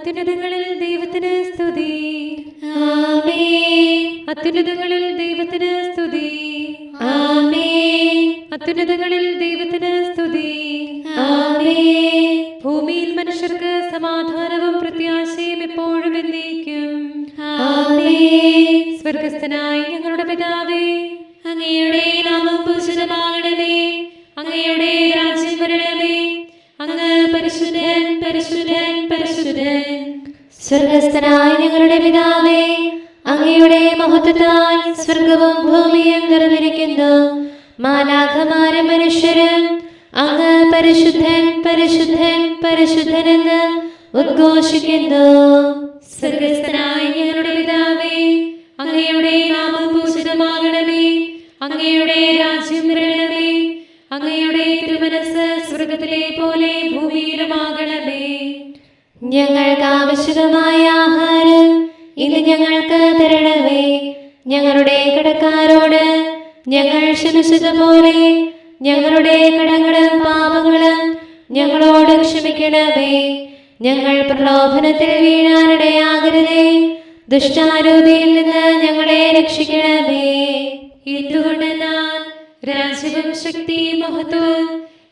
അത്യുന്നതങ്ങളിൽ ദൈവത്തിന് സ്തുതി. ആമേൻ. അത്യുന്നതങ്ങളിൽ ദൈവത്തിന് സ്തുതി. ആമേൻ. അത്യുന്നതങ്ങളിൽ ദൈവത്തിന് സ്തുതി. ആമേൻ. ഭൂമിയിൽ മനുഷ്യർക്ക് സമാധാനവും പ്രത്യാശയും എപ്പോഴും എന്നേക്കും. ആമേൻ. സ്വർഗസ്ഥനായ ഞങ്ങളുടെ പിതാവേ, അങ്ങയുടെ നാമം പൂജിതമാകണമേ. അങ്ങയുടെ രാജ്യം വരണമേ. അങ്ങ് പരിശുദ്ധൻ, പരിശുദ്ധൻ, പരിശുദ്ധൻ. സ്വർഗസ്ഥനായ ഞങ്ങളുടെ പിതാവേ, അങ്ങയുടെ മഹത്വത്താൽ സ്വർഗവും ഭൂമിയും നിറഞ്ഞിരിക്കുന്നു. മാലാഖമാരും മനുഷ്യരും അങ്ങ് പരിശുദ്ധൻ, പരിശുദ്ധൻ, പരിശുദ്ധനെന്ന് ഉദ്ഘോഷിക്കുന്നു. സ്വർഗസ്ഥനായ ഞങ്ങളുടെ പിതാവേ, അങ്ങയുടെ നാമം പൂജിതമാകണമേ. അങ്ങയുടെ രാജ്യം വരണമേ. അങ്ങയുടെ തിരുമനസ്സ് സ്വർഗത്തിലെ പോലെ ഭൂമിയിലുമാകണമേ. ഞങ്ങൾക്ക് ആവശ്യമായ ആഹാരം ഇന്ന് ഞങ്ങൾക്ക് തരണമേ. ഞങ്ങളുടെ കടക്കാരോട് ഞങ്ങൾ ക്ഷമിച്ചതുപോലെ ഞങ്ങളുടെ കടങ്ങളും പാപങ്ങളും ഞങ്ങളോട് ക്ഷമിക്കണമേ. ഞങ്ങൾ പ്രലോഭനത്തിൽ വീഴാനിടയാകരുതേ. ദുഷ്ടാരൂപിയിൽ നിന്ന് ഞങ്ങളെ രക്ഷിക്കണമേ. എന്തുകൊണ്ടെന്നാൽ രാജ്യവും ശക്തിയും മഹത്വവും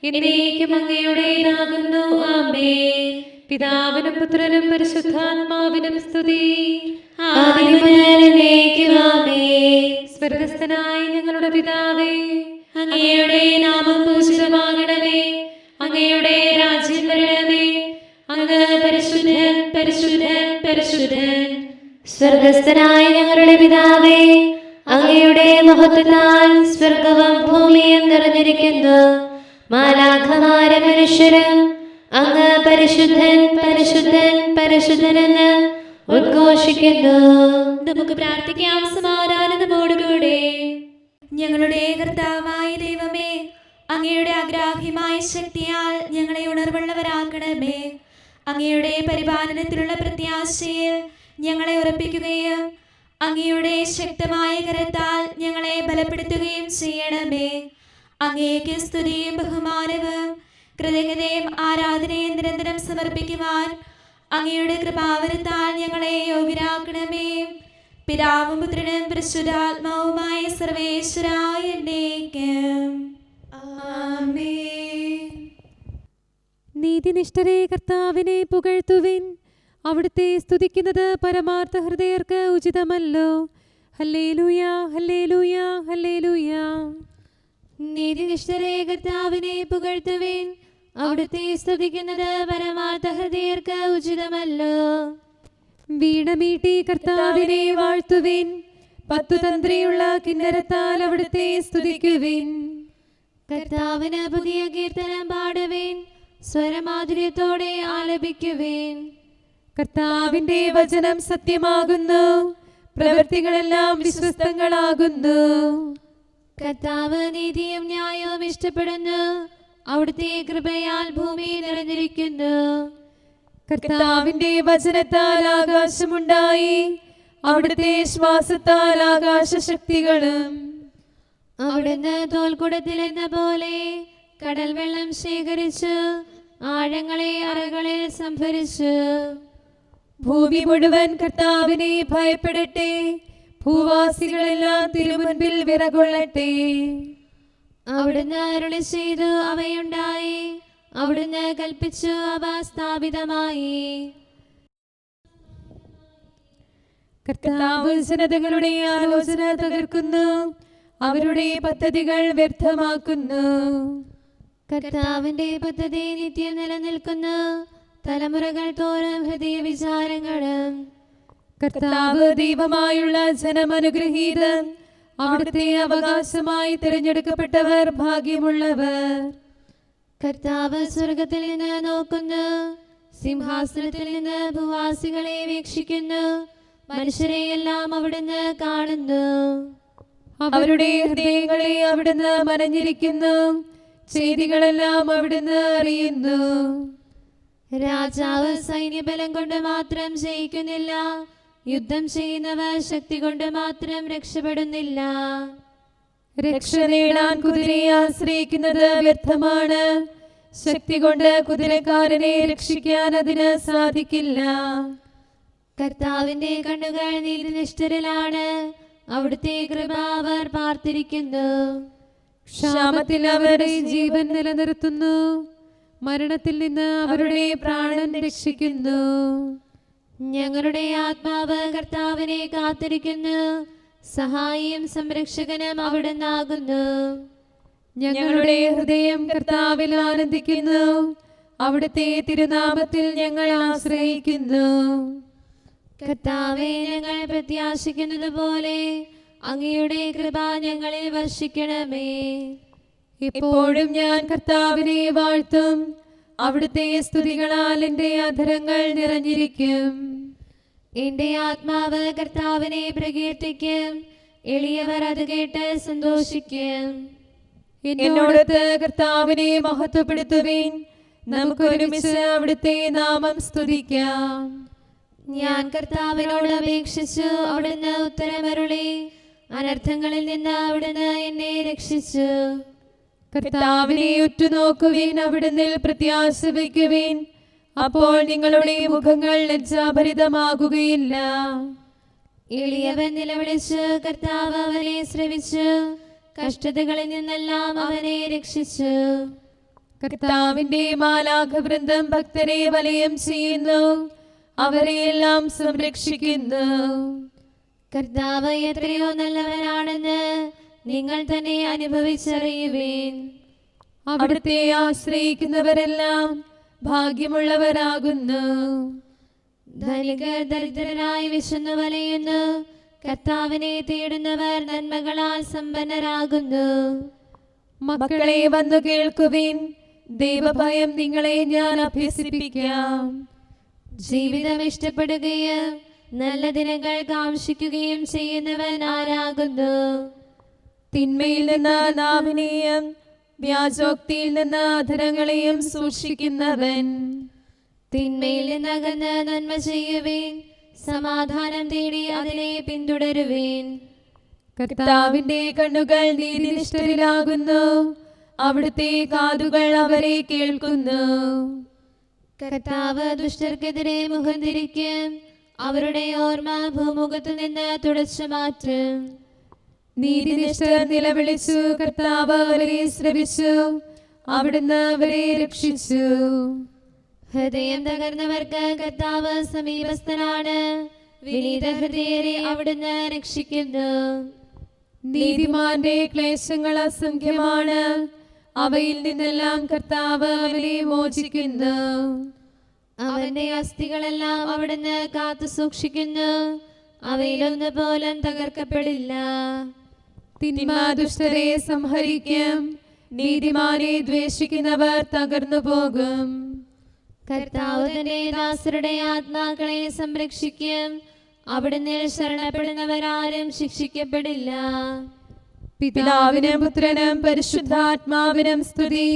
എന്നേക്കും അങ്ങയുടേതാകുന്നു. ആമേൻ. പിതാവിനും പുത്രനും പരിശുദ്ധാത്മാവിനും സ്തുതി. ആദിയും മുതൽ എന്നേക്കും ആമേൻ. സ്വർഗസ്ഥനായ ഞങ്ങളുടെ പിതാവേ, അങ്ങയുടെ നാമം പൂജിതമാകണമേ. അങ്ങയുടെ രാജ്യം വരണമേ. അങ്ങ് പരിശുദ്ധൻ, പരിശുദ്ധൻ, പരിശുദ്ധൻ. സ്വർഗസ്ഥനായ ഞങ്ങളുടെ പിതാവേ, അങ്ങയുടെ മഹത്വത്താൽ സ്വർഗവും ഭൂമിയും നിറഞ്ഞിരിക്കുന്നു. മാലാഖമാരും മനുഷ്യരും അങ്ങ് പരിശുദ്ധൻ, പരിശുദ്ധൻ, പരിശുദ്ധനെന്ന് ഉദ്ഘോഷിക്കുന്നു. നമുക്ക് പ്രാർത്ഥിക്കാം സമാധാനത്തോടുകൂടെ. ഞങ്ങളുടെ കർത്താവായ ദൈവമേ, അങ്ങയുടെ അഗ്രാഹ്യമായ ശക്തിയാൽ ഞങ്ങളെ ഉണർവുള്ളവരാക്കണമേ. അങ്ങയുടെ പരിപാലനത്തിലുള്ള പ്രത്യാശയിൽ ഞങ്ങളെ ഉറപ്പിക്കുകയും അങ്ങയുടെ ശക്തമായ കരത്താൽ ഞങ്ങളെ ബലപ്പെടുത്തുകയും ചെയ്യണമേ. അങ്ങേക്ക് സ്തുതിയും ബഹുമാനവും കൃതജ്ഞതയും ആരാധനയും നിരന്തരം സമർപ്പിക്കുവാൻ അങ്ങയുടെ കൃപാവരത്താൽ ഞങ്ങളെ യോഗ്യരാക്കണമേ. പിതാവും പുത്രനും പരിശുദ്ധാത്മാവുമായ സർവേശ്വരായ എന്നേക്കും. ആമേൻ. നീതിനിഷ്ഠരെ കർത്താവിനെ പുകഴ്ത്തുവിൻ. അവിടുത്തെ സ്തുതിക്കുന്നത് പരമാർത്ഥ ഹൃദയർക്ക് ഉചിതമല്ലോ. ഹല്ലേലൂയ, ഹല്ലേലൂയ, ഹല്ലേലൂയ. നീതിനിഷ്ഠരെ കർത്താവിനെ പുകഴ്ത്തുവിൻ. അവിടുത്തെ സ്തുതിക്കുന്നത് പരമാർത്ഥ ഹൃദയർക്ക് ഉചിതമല്ലോ. വീണമീട്ടി കർത്താവിനെ വാഴ്ത്തുവിൻ. 10 തന്ത്രിയുള്ള കിന്നരത്താൽ അവിടുത്തെ സ്തുതിക്കുവിൻ. കർത്താവിന് പുതിയ കീർത്തനം പാടുവിൻ. സ്വരമാധുര്യത്തോടെ ആലപിക്കുവിൻ. കർത്താവിന്റെ വചനം സത്യമാകുന്നു. പ്രവൃത്തികളെല്ലാം വിശ്വസ്തങ്ങളാകുന്നു. കർത്താവ് നീതിയും ന്യായവും ഇഷ്ടപ്പെടുന്നു. അവിടുത്തെ കൃപയാൽ ഭൂമി നിറഞ്ഞിരിക്കുന്നു. കർത്താവിന്റെ വചനത്താൽ ആകാശമുണ്ടായി. അവിടുത്തെ ശ്വാസത്താൽ ആകാശശക്തികളും. അവിടുന്ന് തോൽക്കുടത്തിൽ എന്ന പോലെ കടൽ വെള്ളം ശേഖരിച്ചു. ആഴങ്ങളെ അറകളിൽ സംഭരിച്ചു. ഭൂമി മുഴുവൻ കർത്താവിനെ ഭയപ്പെടട്ടെ. ഭൂവാസികളെല്ലാം തിരുമുൻപിൽ വിറകൊള്ളട്ടെ. അവിടുന്ന് അരുളി ചെയ്തു, അവയുണ്ടായി. അവിടുന്ന് കൽപ്പിച്ചു, അവ സ്ഥാപിതമായി. കർത്താവ് ജനതകളുടെ ആലോചന തകർക്കുന്നു. അവരുടെ പദ്ധതികൾ വ്യർത്ഥമാക്കുന്നു. കർത്താവിന്റെ പദ്ധതി നിത്യം നിലനിൽക്കുന്നു. തലമുറകൾ തോറും ഹൃദയ വിചാരങ്ങളും. കർത്താവ് ദൈവമായുള്ള ജനം അനുഗ്രഹീതൻ. അവിടുത്തെ അവകാശമായി തിരഞ്ഞെടുക്കപ്പെട്ടവർ ഭാഗ്യമുള്ളവർ. കർത്താവ് സ്വർഗത്തിൽ നിന്ന് നോക്കുന്നു. സിംഹാസനത്തിൽ നിന്ന് ഭൂവാസികളെ വീക്ഷിക്കുന്നു. മനുഷ്യരെയെല്ലാം അവിടുന്ന് കാണുന്നു. അവരുടെ ഹൃദയങ്ങളെ അവിടുന്ന് മനഞ്ഞിരിക്കുന്നു. ചെയ്തികളെല്ലാം അവിടുന്ന് അറിയുന്നു. രാജാവ് സൈന്യബലം കൊണ്ട് മാത്രം ജയിക്കുന്നില്ല. യുദ്ധം ചെയ്യുന്നവർ ശക്തി കൊണ്ട് മാത്രം രക്ഷപ്പെടുന്നില്ല. രക്ഷ നേടാൻ കുതിരയെ ആശ്രയിക്കുന്നത് വ്യർത്ഥമാണ്. ശക്തി കൊണ്ട് കുതിരക്കാരനെ രക്ഷിക്കാൻ അതിന് സാധിക്കില്ല. കർത്താവിന്റെ കണ്ണുകൾ നീതിനിഷ്ഠരിലാണ്, അവിടുത്തെ കൃപ അവർ പാർത്തിരിക്കുന്നു. ക്ഷാമത്തിൽ അവരുടെ ജീവൻ നിലനിർത്തുന്നു, മരണത്തിൽ നിന്ന് അവരുടെ പ്രാണൻ രക്ഷിക്കുന്നു. ഞങ്ങളുടെ ആത്മാവ് കർത്താവിനെ കാത്തിരിക്കുന്നു, സഹായിയും സംരക്ഷകനും അവിടുന്നാകുന്നു. ഞങ്ങളുടെ ഹൃദയം കർത്താവിൽ ആനന്ദിക്കുന്നു, അവിടുത്തെ തിരുനാമത്തിൽ ഞങ്ങൾ ആശ്രയിക്കുന്നു. കർത്താവേ, ഞങ്ങൾ പ്രത്യാശിക്കുന്നത് പോലെ അങ്ങയുടെ കൃപ ഞങ്ങളിൽ വർഷിക്കണമേ. എപ്പോഴും ഞാൻ കർത്താവിനെ വാഴ്ത്തും, അവിടുത്തെ സ്തുതികളാൽ എൻ്റെ അധരങ്ങൾ നിറഞ്ഞിരിക്കും. എന്റെ ആത്മാവ് കർത്താവിനെ പ്രകീർത്തിക്കും, എളിയവർ അത് കേട്ട് സന്തോഷിക്കും. എന്നോടൊത്ത് കർത്താവിനെ മഹത്വപ്പെടുത്തുവിൻ, നമുക്കൊരുമിച്ച് അവിടുത്തെ നാമം സ്തുതിക്കാം. ഞാൻ കർത്താവിനോട് അപേക്ഷിച്ചു, അവിടുന്ന് ഉത്തരമരുളി. അനർത്ഥങ്ങളിൽ നിന്ന് അവിടുന്ന് എന്നെ രക്ഷിച്ചു. കർത്താവിനെ ഉറ്റുനോക്കുവിൻ, അവിടുന്ന് പ്രത്യാശ വയ്ക്കുവിൻ, അപ്പോൾ നിങ്ങളുടെ മുഖങ്ങൾ ലജ്ജാഭരിതമാകുകയില്ല. എളിയവൻ നിലവിളിച്ചു, കർത്താവ് അവനെ ശ്രവിച്ചു, കഷ്ടതകളിൽ നിന്നെല്ലാം അവനെ രക്ഷിച്ചു. കർത്താവിന്റെ മാലാഖവൃന്ദം ഭക്തരെ വലയം ചെയ്യുന്നു, അവരെയെല്ലാം സംരക്ഷിക്കുന്നു. കർത്താവ് എത്രയോ നല്ലവനാണെന്ന് നിങ്ങൾ തന്നെ അനുഭവിച്ചറിയുവേൻ. അവിടുത്തെ ആശ്രയിക്കുന്നവരെല്ലാം ഭാഗ്യമുള്ളവരാകുന്നു. ധനികർ ദരിദ്രരായി വിശന്നു വലയുന്നു, കർത്താവിനെ തേടുന്നവർ നന്മകളാൽ സമ്പന്നരാകുന്നു. മക്കളെ വന്നു കേൾക്കുവിൻ, ദൈവഭയം നിങ്ങളെ ഞാൻ അഭ്യസിപ്പിക്കാം. ജീവിതം ഇഷ്ടപ്പെടുകയും നല്ല ദിനങ്ങൾ കാംക്ഷിക്കുകയും ചെയ്യുന്നവൻ ആരാകുന്നു? തിന്മയിൽ നിന്ന് നാവിനെയും വ്യാജോക്തിയിൽ നിന്ന് അധരങ്ങളെയും സൂക്ഷിക്കുന്നവൻ. തിന്മയിൽ നിന്നകന്ന് നന്മ ചെയ്യുവേൻ, സമാധാനം തേടി അതിനെ പിന്തുടരുവേൻ. കർത്താവിന്റെ കണ്ണുകൾ നീതിനിഷ്ഠരിലാകുന്നു, അവിടുത്തെ കാതുകൾ അവരെ കേൾക്കുന്നു. കർത്താവ് ദുഷ്ടർക്കെതിരെ മുഖം തിരിക്കും, അവരുടെ ഓർമ്മ ഭൂമുഖത്തു നിന്ന് തുടച്ചു മാറ്റും. നീതിനിഷ്ഠർ നിലവിളിച്ചു, കർത്താവ് അവരെ ശ്രവിച്ചു, അവിടുന്ന് അവരെ രക്ഷിച്ചു. ഹൃദയം തകർന്നവർക്ക് കർത്താവ് സമീപസ്ഥനാണ്, വിനീത ഹൃദയരെ അവിടുന്ന് രക്ഷിക്കുന്നു. നീതിമാന്റെ ക്ലേശങ്ങൾ അസംഖ്യമാണ്, അവയിൽ നിന്നെല്ലാം കർത്താവ് അവനെ മോചിക്കുന്നു. അവന്റെ അസ്ഥികളെല്ലാം അവിടുന്ന് കാത്തു സൂക്ഷിക്കുന്നു, അവയിലൊന്നു പോലും തകർക്കപ്പെടില്ല. തിന്മ ദുഷ്ടരെ സംഹരിക്കും, നീതിമാനെ ദ്വേഷിക്കുന്നവർ തകർന്നു പോകും. കർത്താവ് തന്റെ ദാസരുടെ ആത്മാക്കളെ സംരക്ഷിക്കും, അവിടുന്ന് ശരണപ്പെടുന്നവരാരും ശിക്ഷിക്കപ്പെടില്ല. പിതാവിനും പുത്രനും പരിശുദ്ധാത്മാവിനും സ്തുതി,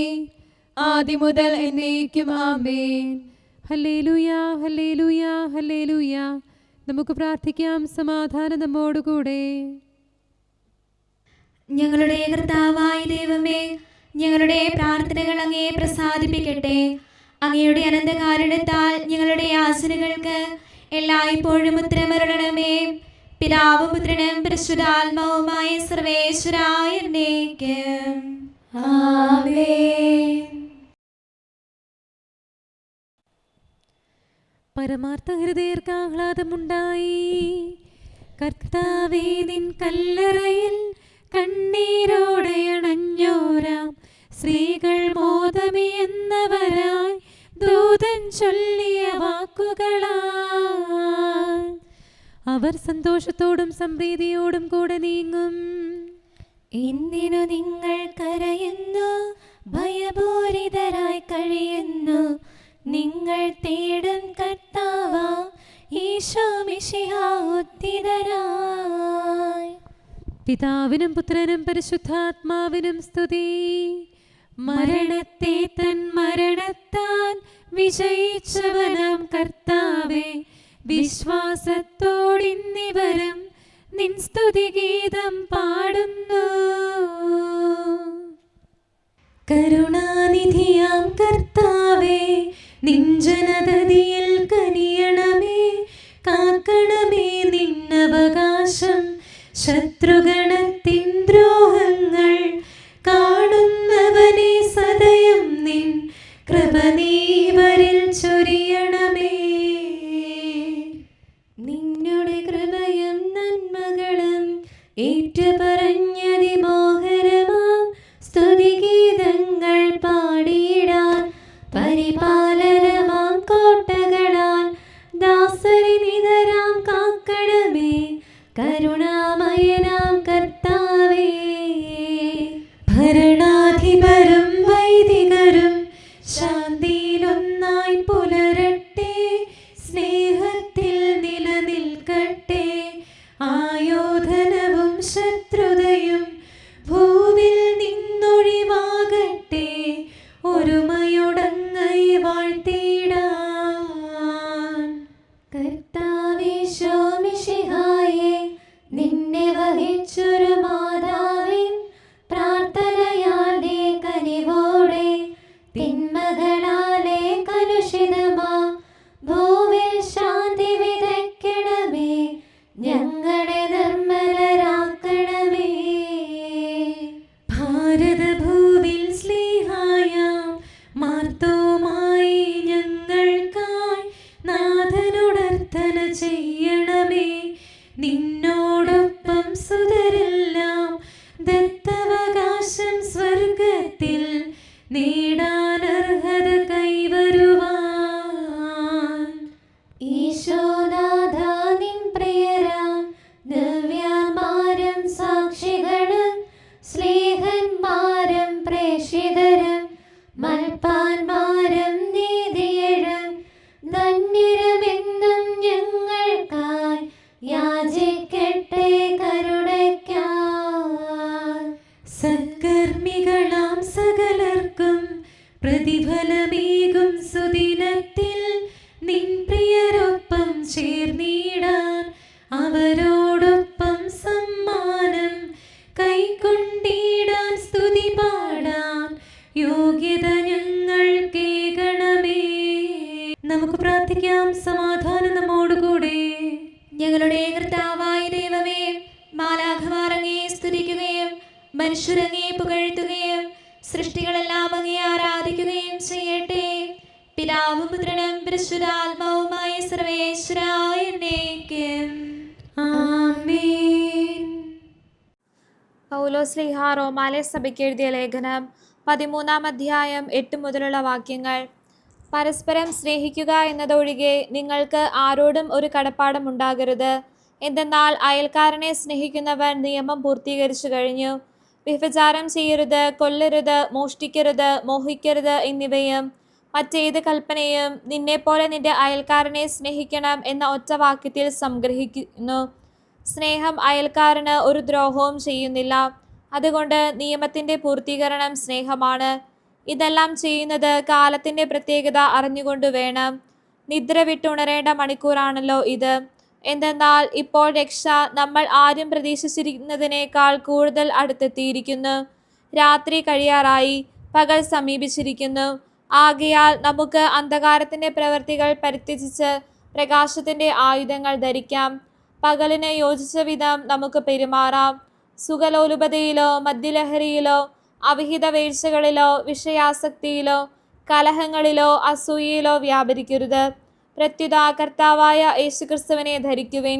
ആദി മുതൽ എന്നേക്കും ആമേൻ. ഹല്ലേലൂയ, ഹല്ലേലൂയ, ഹല്ലേലൂയ. നമുക്ക് പ്രാർത്ഥിക്കാം, സമാധാനം നമ്മോടുകൂടെ. ഞങ്ങളുടെ കർത്താവായ ദൈവമേ, ഞങ്ങളുടെ പ്രാർത്ഥനകൾ അങ്ങയെ പ്രസാദിപ്പിക്കട്ടെ. അങ്ങയുടെ അനന്തകാരുണ്യത്താൽ ഞങ്ങളുടെ യാചനകൾക്ക് എല്ലായ്പ്പോഴും ഉത്തരമരുളണമേ. പിതാവും പുത്രനും പരിശുദ്ധാത്മാവുമായ സർവേശ്വരായ എന്നേക്കും ആമേൻ. പരമാർത്ഥ ഹൃദയർക്ക് ആഹ്ലാദമുണ്ടായി. കർത്താവേ, നിൻ കല്ലറയിൽ കണ്ണീരോടെ അണഞ്ഞോരാം സ്ത്രീകൾ മോദമിയെന്നവരായി ദൂതൻ ചൊല്ലിയ വാക്കുകളാൽ അവർ സന്തോഷത്തോടും സംപ്രീതിയോടും കൂടെ നീങ്ങും. എന്തിനു നിങ്ങൾ കരയുന്നു, ഭയപൂരിതരായി കഴിയുന്നു? നിങ്ങൾ തേടും കർത്താവാ ഈശോ മിശിഹാ ഉദ്ധിതനായി. പിതാവിനും പുത്രനും പരിശുദ്ധാത്മാവിനും സ്തുതി. മരണത്തെ തൻ മരണത്താൽ വിജയിച്ചവനാം കർത്താവേ, വിശ്വാസത്തോടിന്നിവരും നിൻ സ്തുതിഗീതം പാടുന്നു. കരുണാനിധിയാം കർത്താവേ, നിൻ ജനതതിയിൽ കനിയണമേ. കാക്കണമേ നിന്നവകാശം, ശത്രുഗണത്തിൻ ദ്രോഹങ്ങൾ കാണുന്നവനെ സദയം നിൻ കൃപ നീവരിൽ ചൊരിയണമേ. നിന്നുടെ കൃപയും നന്മകളും ഏറ്റുപറഞ്ഞതിമോഹരമാം സ്തുതിഗീതങ്ങൾ പാടിയിടാൻ പരിപാലനമാം കോട്ടകളാൽ ദാസരി നിതരാം കാക്കണമേ. കരുണാമയനാം കർത്താവേ, ഭരണാധിപരും വൈദികരും ശാന്തിയിലൊന്നായി പുലരട്ടെ. സ്നേഹത്തിൽ നിലനിൽക്കട്ടെ. ആയോധനവും ശത്രുതയും ഭൂവിൽ നിന്നൊഴിവാകട്ടെ. ഒരുമയോടങ്ങൈ വാഴ്ത്തിടാൻ. കർത്താവേ ശോമിശിഹായേ, നിന്നെ വഹിച്ചൊരു മാതാവിൻ പ്രാർത്ഥനയാലെ കനിവോടെ തിന്മകളാലെ കലുഷിതമാ ഭൂവിൽ ശാന്തി വിതയ്ക്കണമേ. ഞങ്ങളെ നിർമ്മലരാക്കണമേ. ഭാരതഭൂവിൽ സ്ലീഹായാം മാർത്തോമായി ഞങ്ങൾക്കായി നാഥനോടർത്ഥന ചെയ്യണമേ. നിന്നോടൊപ്പം സുതരെല്ലാം ദത്തവകാശം സ്വർഗത്തിൽ നേടാനർഹത കൈവരുവാൻ. ഈശോനാഥ നിൻ പ്രിയരാം ദിവ്യന്മാരും സാക്ഷികളും സ്നേഹന്മാരും പ്രേക്ഷിതരും മൽപ്പാന്മാരും നീതിയരും ധന്യരുമെന്നും ഞങ്ങൾക്കായി യാചിക്കട്ടെ കരുണയ്ക്കായി. സത്കർമ്മികളാം സകലർക്കും പ്രതിഫലമേകും സുദിനത്തിൽ നിൻ പ്രിയരൊപ്പം ചേർന്നിടാൻ അവരോടൊപ്പം സമ്മാനം കൈക്കൊണ്ടിടാൻ സ്തുതി പാടാൻ യോഗ്യത ഞങ്ങൾ കേൾക്കണമേ. നമുക്ക് പ്രാർത്ഥിക്കാം. സമാധാനം നമ്മോടുകൂടെ. ഞങ്ങളുടെ കർത്താവായ ദൈവമേ, മാലാഖമാർ അങ്ങയെ സ്തുതിക്കുകയും മനുഷ്യരങ്ങയെ പുകഴ്ത്തുകയും സൃഷ്ടികളെല്ലാം അങ്ങയെ ആരാധിക്കുകയും ചെയ്യട്ടെ. പിതാവും പുത്രനും പരിശുദ്ധാത്മാവുമായ സർവേശ്വരായ എന്നേക്കും ആമേൻ. പൗലോസ് റോമാലെ സഭയ്ക്ക് എഴുതിയ ലേഖനം 13-ാം അധ്യായം 8 മുതലുള്ള വാക്യങ്ങൾ. പരസ്പരം സ്നേഹിക്കുക എന്നതൊഴികെ നിങ്ങൾക്ക് ആരോടും ഒരു കടപ്പാടും ഉണ്ടാകരുത്. എന്തെന്നാൽ അയൽക്കാരനെ സ്നേഹിക്കുന്നവൻ നിയമം പൂർത്തീകരിച്ചു കഴിഞ്ഞു. വ്യഭിചാരം ചെയ്യരുത്, കൊല്ലരുത്, മോഷ്ടിക്കരുത്, മോഹിക്കരുത് എന്നിവയും മറ്റേത് കൽപ്പനയും നിന്നെപ്പോലെ നിന്റെ അയൽക്കാരനെ സ്നേഹിക്കണം എന്ന ഒറ്റ വാക്യത്തിൽ സംഗ്രഹിക്കുന്നു. സ്നേഹം അയൽക്കാരന് ഒരു ദ്രോഹവും ചെയ്യുന്നില്ല. അതുകൊണ്ട് നിയമത്തിൻ്റെ പൂർത്തീകരണം സ്നേഹമാണ്. ഇതെല്ലാം ചെയ്യുന്നത് കാലത്തിൻ്റെ പ്രത്യേകത അറിഞ്ഞുകൊണ്ട് വേണം. നിദ്ര വിട്ടുണരേണ്ട മണിക്കൂറാണല്ലോ ഇത്. എന്തെന്നാൽ ഇപ്പോൾ രക്ഷ നമ്മൾ ആരും പ്രതീക്ഷിച്ചിരുന്നതിനേക്കാൾ കൂടുതൽ അടുത്തെത്തിയിരിക്കുന്നു. രാത്രി കഴിയാറായി, പകൽ സമീപിച്ചിരിക്കുന്നു. ആകയാൽ നമുക്ക് അന്ധകാരത്തിൻ്റെ പ്രവൃത്തികൾ പരിത്യജിച്ച് പ്രകാശത്തിൻ്റെ ആയുധങ്ങൾ ധരിക്കാം. പകലിന് യോജിച്ച വിധം നമുക്ക് പെരുമാറാം. സുഖലോലുപതയിലോ മദ്യലഹരിയിലോ അവിഹിത വീഴ്ചകളിലോ വിഷയാസക്തിയിലോ കലഹങ്ങളിലോ അസൂയയിലോ വ്യാപരിക്കരുത്. പ്രത്യുത കർത്താവായ യേശുക്രിസ്തുവിനെ ധരിക്കുവിൻ.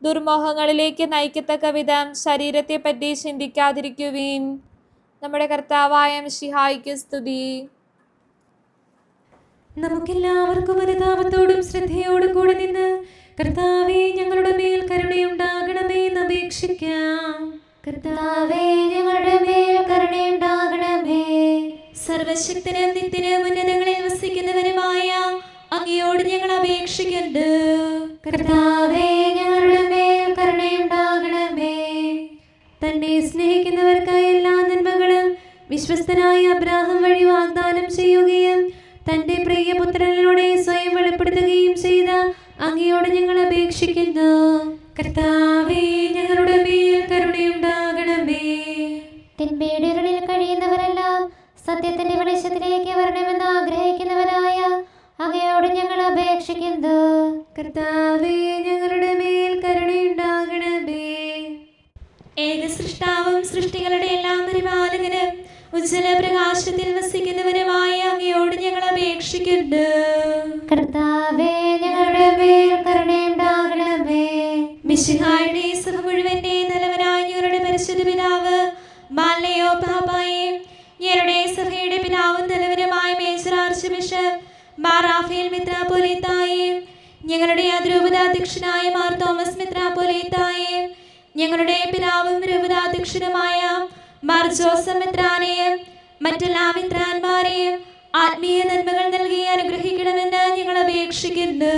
ദുർമോഹങ്ങളിലേക്ക് നയിക്കത്തക്ക വിധം ശരീരത്തെപ്പറ്റി ചിന്തിക്കാതിരിക്കുവിൻ. നമ്മുടെ കർത്താവായ മിശിഹായ്ക്ക് സ്തുതി. നമുക്കെല്ലാവർക്കും അനുതാപത്തോടും ശ്രദ്ധയോടും കൂടെ നിന്ന് കർത്താവേ ഞങ്ങളുടെ മേൽ കരുണയുണ്ടാകണമേ എന്ന് അപേക്ഷിക്കാം. കർത്താവേ ഞങ്ങളുടെ മേൽ കരുണയുണ്ടാകണമേ. സർവശക്തനും നിത്യനും ഉന്നതങ്ങളിൽ വസിക്കുന്നവനുമായ അങ്ങയോട് ഞങ്ങൾ അപേക്ഷിക്കുന്നു. കർത്താവേ ഞങ്ങളുടെ മേൽ കരുണയുണ്ടാകണമേ. തന്നെ സ്നേഹിക്കുന്നവർക്കായി എല്ലാ നന്മകളും വിശ്വസ്തനായ അബ്രാഹാം വഴി വാഗ്ദാനം ചെയ്യുകയും തന്റെ പ്രിയപുത്രനിലൂടെ സ്വയം വെളിപ്പെടുത്തുകയും ചെയ്ത അങ്ങയോട് ഞങ്ങൾ അപേക്ഷിക്കുന്നു. കർത്താവേ ഞങ്ങളുടെ മേൽ കരുണയുണ്ടാകണമേ. തിന്മയുടെ ഇരുളിൽ കഴിയുന്നവരെല്ലാം സത്യത്തിന്റെ വെളിച്ചത്തിലേക്ക് വരണമെന്ന് ആഗ്രഹിക്കുന്നവരായ അങ്ങയോട് ഞങ്ങൾ അപേക്ഷിക്കുന്നു. കർത്താവേ, ഞങ്ങളുടെ മേൽ കരുണയുണ്ടാകണമേ. ഏക സൃഷ്ടാവും സൃഷ്ടികളുടെ എല്ലാം പരിപാലകനും ഉജ്ജ്വല പ്രകാശത്തിൽ വസിക്കുന്നവനുമായ അങ്ങയോട് ഞങ്ങൾ അപേക്ഷിക്കുന്നു. കർത്താവേ, ഞങ്ങളുടെ മേൽ കരുണയുണ്ടാകണമേ. മിശിഹായുടെ സഭ മുഴുവന്റെ നല്ലവനായ ഞങ്ങളുടെ പരിശുദ്ധ പിതാവ് മാലയോ പാപ്പായെ, ഞങ്ങളുടെ സഭയുടെ പിതാവും നല്ലവനുമായ major archbishop Mar Raphael മെത്രാപ്പോലീത്തായെ, ഞങ്ങളുടെ അതിരൂപതാധ്യക്ഷനായ മാർ തോമസ് മെത്രാപ്പോലീത്തായെ, ഞങ്ങളുടെ പിതാവും രൂപതാധ്യക്ഷനുമായ മാർ ജോസഫ് മെത്രാനെയും മറ്റെല്ലാ മെത്രാന്മാരെയും ആത്മീയ നന്മകൾ നൽകി അനുഗ്രഹിക്കണമെന്ന് ഞങ്ങൾ അപേക്ഷിക്കുന്നു.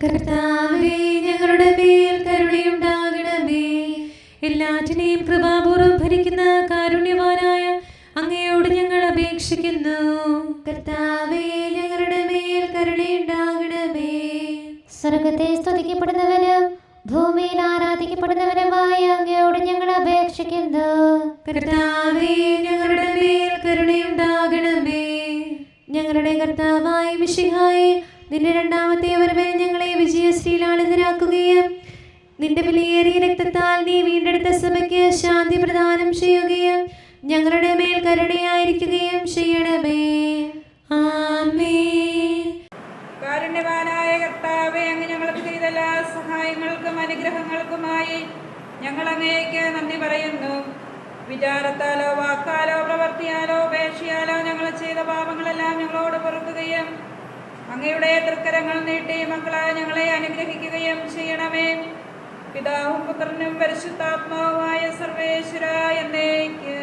കർത്താവേ, ഞങ്ങളുടെ മേൽ കരുണയുണ്ടാകണമേ. എല്ലാറ്റിനെയും കൃപാപൂർവ്വം ഭരിക്കുന്ന കാരുണ്യവാനായ അങ്ങയോട് ഞങ്ങൾ അപേക്ഷിക്കുന്നു. കർത്താവേ, ഞങ്ങളുടെ മേൽ കരുണയുണ്ടാകണമേ. സ്വർഗത്തെ സ്തുതിക്കപ്പെടുന്നവനും ഭൂമിയിൽ ആരാധിക്കപ്പെടുന്നവനുമായ അങ്ങയോട് ഞങ്ങൾ അപേക്ഷിക്കുന്നു. കർത്താവേ, ഞങ്ങളുടെ മേൽ കരുണയുണ്ടാകണമേ. ഞങ്ങളുടെ കർത്താവായ മിശിഹായേ, നിന്റെ രണ്ടാമത്തെ വരവിൽ ഞങ്ങളെ വിജയശ്രീലാളിതരാക്കുകയും നിന്റെ വിലയേറിയ രക്തത്താൽ നീ വീണ്ടെടുത്ത സഭയ്ക്ക് ശാന്തി പ്രദാനം ചെയ്യുകയും ഞങ്ങളുടെ മേൽ കരുണയായിരിക്കുകയും ചെയ്യണമേ. ആമേൻ. കാരുണ്യവാനായ കർത്താവേ, അങ്ങ് ഞങ്ങൾക്ക് ചെയ്ത എല്ലാ സഹായങ്ങൾക്കും അനുഗ്രഹങ്ങൾക്കുമായി ഞങ്ങൾ അങ്ങേക്ക് നന്ദി പറയുന്നു. വിചാരത്താലോ വാക്കാലോ പ്രവർത്തിയാലോ ഉപേക്ഷയാലോ ഞങ്ങൾ ചെയ്ത പാപങ്ങളെല്ലാം ഞങ്ങളോട് പൊറുക്കുകയും അങ്ങയുടെ തൃക്കരങ്ങൾ നീട്ടി മക്കളായ ഞങ്ങളെ അനുഗ്രഹിക്കുകയും ചെയ്യണമേ. പിതാവും പുത്രനും പരിശുദ്ധാത്മാവുമായ സർവേശ്വര എന്നേക്ക്